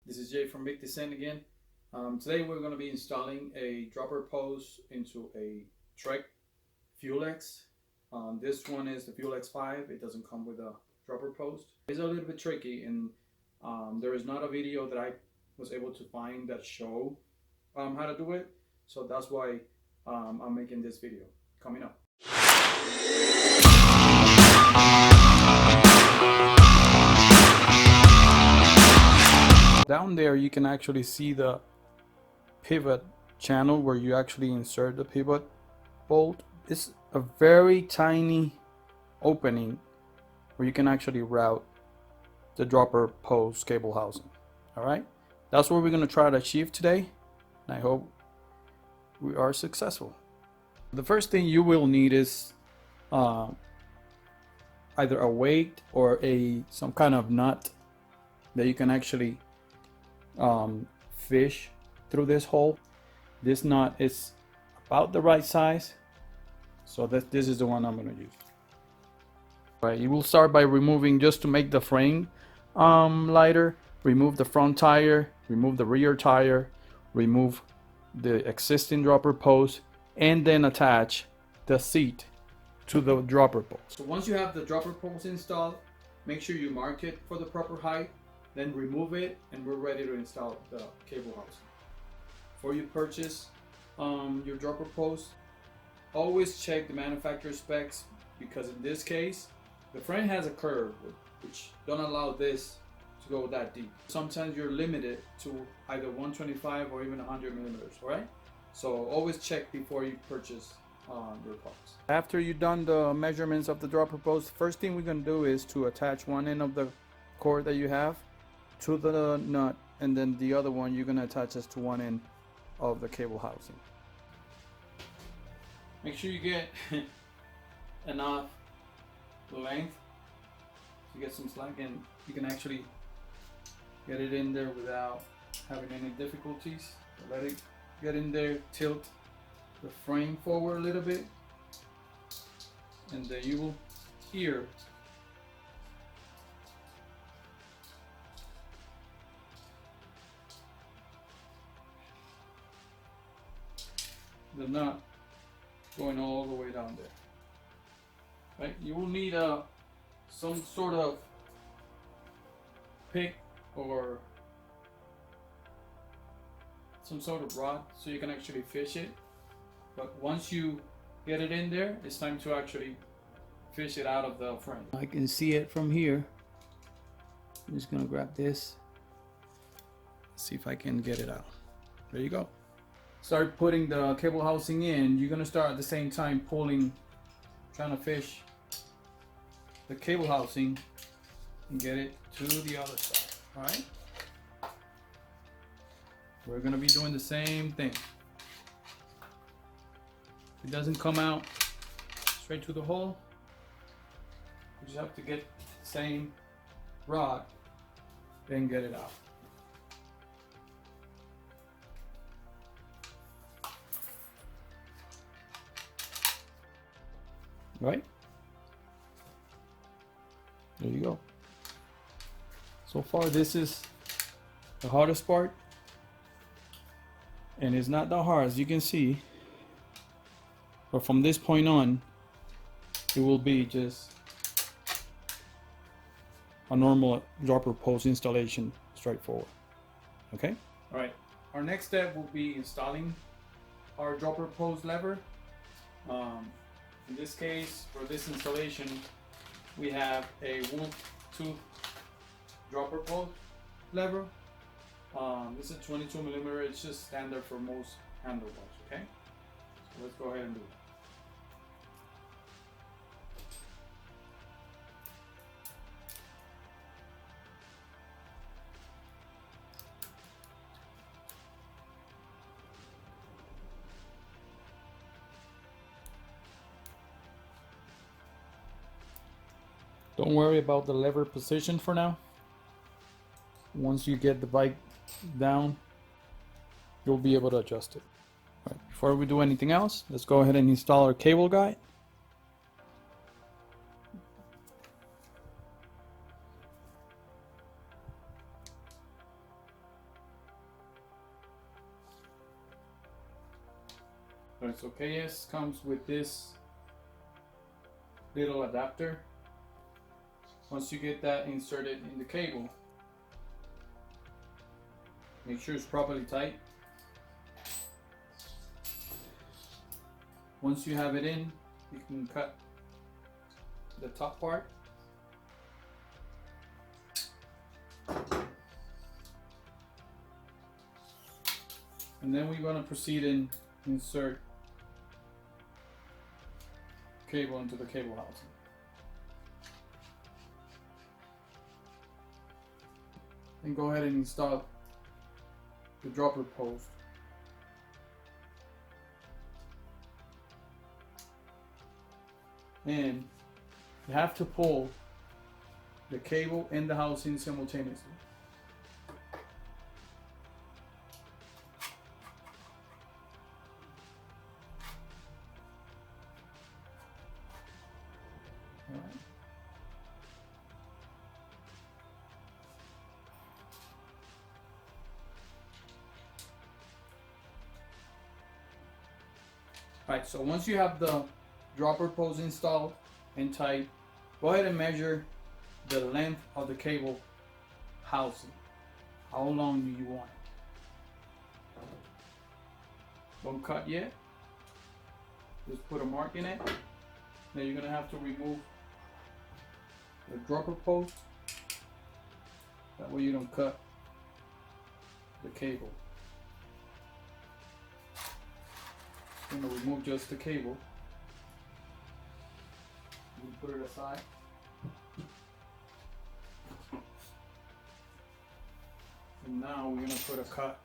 This is Jay from Big Descent again. Today we're going to be installing a dropper post into a Trek Fuel-X. This one is the Fuel-X 5. It doesn't come with a dropper post. It's a little bit tricky, and there is not a video that I was able to find that show how to do it. So that's why I'm making this video coming up. Down there you can actually see the pivot channel where you actually insert the pivot bolt. It's a very tiny opening where you can actually route the dropper post cable housing. Alright, that's what we're going to try to achieve today, and I hope we are successful. The first thing you will need is either a weight or some kind of nut that you can actually fish through this hole. This nut is about the right size, so this is the one I'm going to use. Right, you will start by removing, just to make the frame lighter, remove the front tire, remove the rear tire, remove the existing dropper post, and then attach the seat to the dropper post. So once you have the dropper post installed, make sure you mark it for the proper height, then remove it, and we're ready to install the cable housing. Before you purchase your dropper post, always check the manufacturer specs, because in this case the frame has a curve which don't allow this to go that deep. Sometimes you're limited to either 125 or even 100 millimeters, right? So always check before you purchase your parts. After you've done the measurements of the dropper post, first thing we're going to do is to attach one end of the cord that you have to the nut, and then the other one you're going to attach this to one end of the cable housing. Make sure you get enough length to get some slack, and you can actually get it in there without having any difficulties. So let it get in there, tilt the frame forward a little bit, and then you will hear the nut going all the way down there. Right? You will need some sort of pick or some sort of rod so you can actually fish it. But once you get it in there, it's time to actually fish it out of the frame. I can see it from here. I'm just gonna grab this, see if I can get it out. There you go. Start putting the cable housing in. You're gonna start at the same time pulling, trying to fish the cable housing and get it to the other side. All right, we're gonna be doing the same thing. If it doesn't come out straight to the hole, you just have to get the same rod and get it out. Right? There you go. So far this is the hardest part, and it's not that hard, as you can see, but from this point on it will be just a normal dropper post installation, straightforward. Okay? Alright, our next step will be installing our dropper post lever. In this case, for this installation, we have a wood tooth dropper post lever. This is 22 millimeter. It's just standard for most handlebars. Okay, so let's go ahead and do it. Don't worry about the lever position for now. Once you get the bike down, you'll be able to adjust it. All right, before we do anything else, let's go ahead and install our cable guide. Alright, so KS comes with this little adapter. Once you get that inserted in the cable, make sure it's properly tight. Once you have it in, you can cut the top part. And then we're going to proceed and insert cable into the cable housing. And go ahead and install the dropper post. And you have to pull the cable and the housing simultaneously. Alright, so once you have the dropper post installed and tight, go ahead and measure the length of the cable housing. How long do you want it? Don't cut yet. Just put a mark in it. Then you're gonna have to remove the dropper post. That way you don't cut the cable. I'm gonna remove just the cable. You put it aside. And now we're gonna put a cut.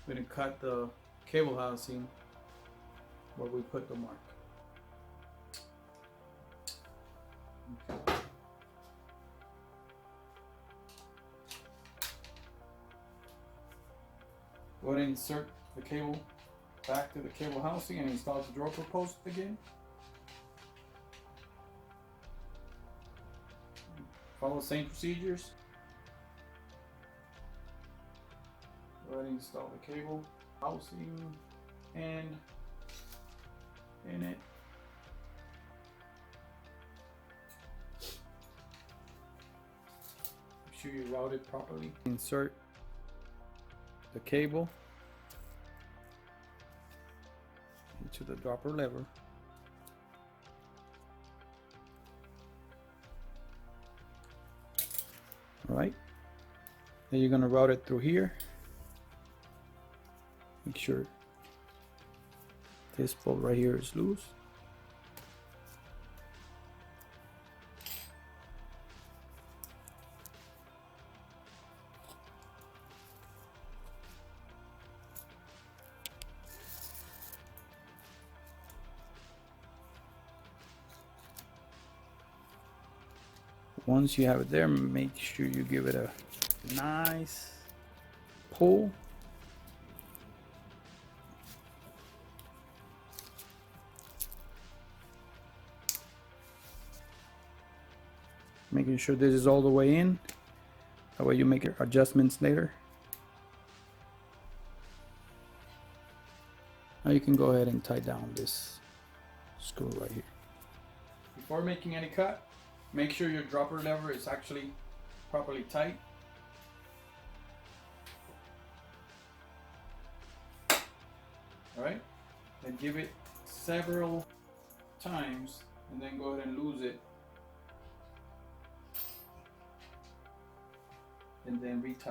We're gonna cut the cable housing where we put the mark. Okay. Go ahead and insert the cable back to the cable housing and install the dropper post again. Follow the same procedures. Go ahead and install the cable housing and in it. Make sure you route it properly. Insert the cable into the dropper lever. All right, then you're gonna route it through here. Make sure this bolt right here is loose. Once you have it there, make sure you give it a nice pull. Making sure this is all the way in. That way you make your adjustments later. Now you can go ahead and tie down this screw right here. Before making any cut, make sure your dropper lever is actually properly tight. Alright, then give it several times and then go ahead and lose it. And then retie.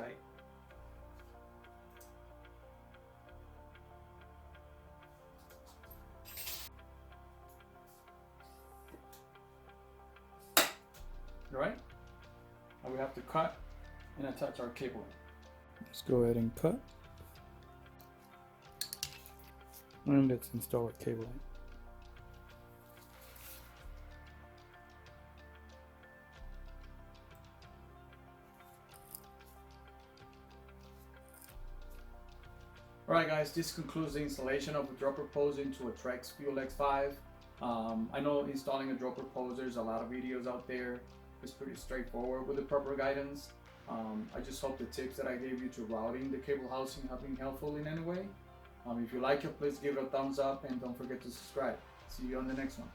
Alright, now we have to cut and attach our cable. Let's go ahead and cut. And let's install our cable. Alright guys, this concludes the installation of a dropper post into a Trex Fuel X5. I know installing a dropper post, there's a lot of videos out there. It's pretty straightforward with the proper guidance. I just hope the tips that I gave you to routing the cable housing have been helpful in any way. If you like it, please give it a thumbs up and don't forget to subscribe. See you on the next one.